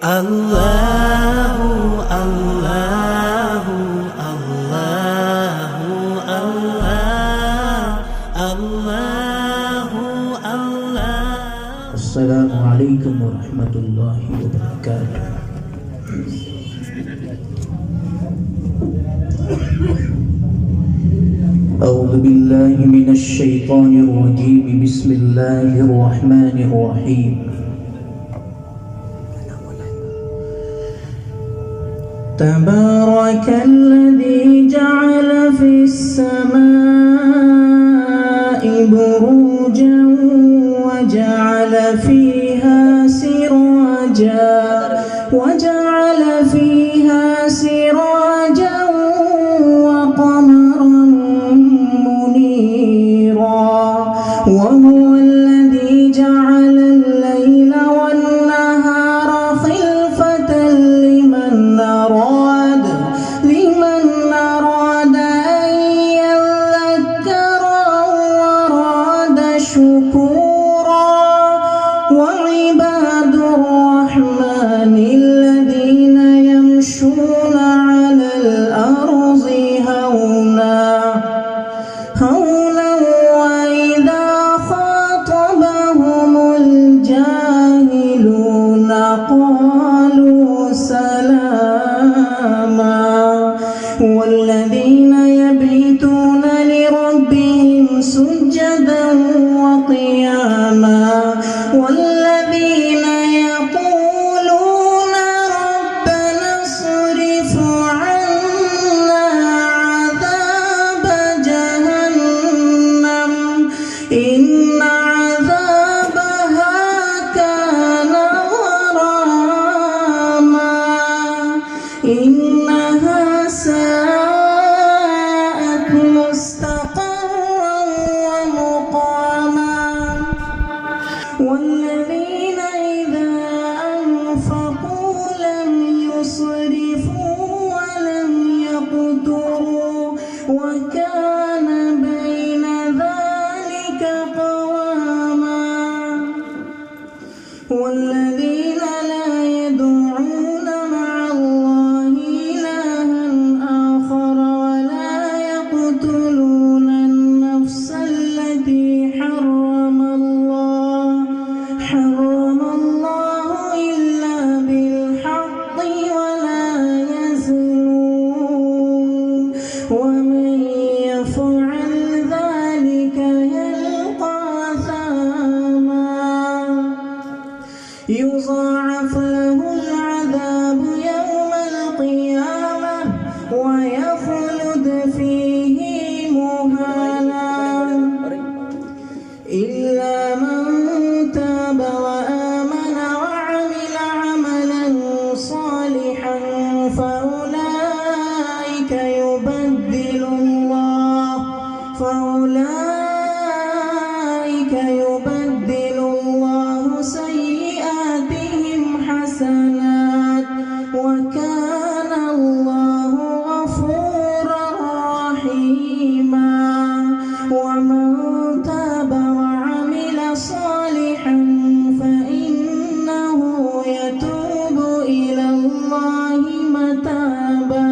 Allahu Allahu Allahu Allah Allahu Allah. Assalamualaikum warahmatullahi wabarakatuh. أعوذ بالله من الشيطان الرجيم. بسم الله الرحمن الرحيم. تبارك الذي جعل في السماء بروجا وجعل فيها سراجا وقمرا منيرا وهو الذي جعل الليل والنهار خلفة لمن أراد أن يذكر أو أراد شكورا. وعباد الرحمن الذين يمشون على الأرض هونا وإذا خاطبهم الجاهلون قالوا سلاما. والذين يبيتون لربهم سجدا وقياما والذين يقولون ربنا اصرف عنا عذاب جهنم إن عذابها كان غراما إنها ساءت مستقرا ومقاما. والذين إذا أنفقوا لم يسرفوا ولم يقتروا وكان بين ذلك قواما. والذين لا يدعون مع الله إلها آخر ولا يقتلون النفس التي حرم الله إلا بالحق ولا يزنون ومن يفعل ذلك يلقى أثاما يضاعف له العذاب يوم القيامة ويخلد فيه مهانا إلا من تاب وآمن وعمل عملا صالحا فأولئك يبدل الله سيئاتهم حسنات وكان الله غفورا رحيما. ومن تاب وعمل صالحا فإنه يتوب إلى الله متابا.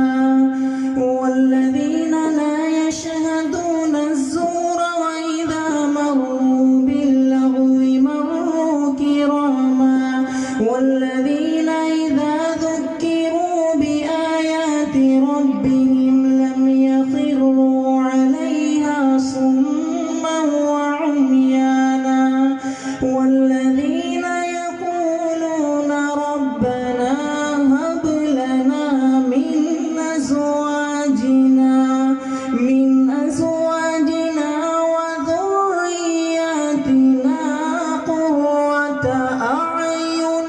والذين لا يشهدون الزور وإذا مروا باللغو مروا كراما. والذين إذا ذكروا بآيات ربهم لم يخروا عليها صما وعميانا. والذين يقولون ربنا هب لنا من أزواجنا وذرياتنا قرة أعين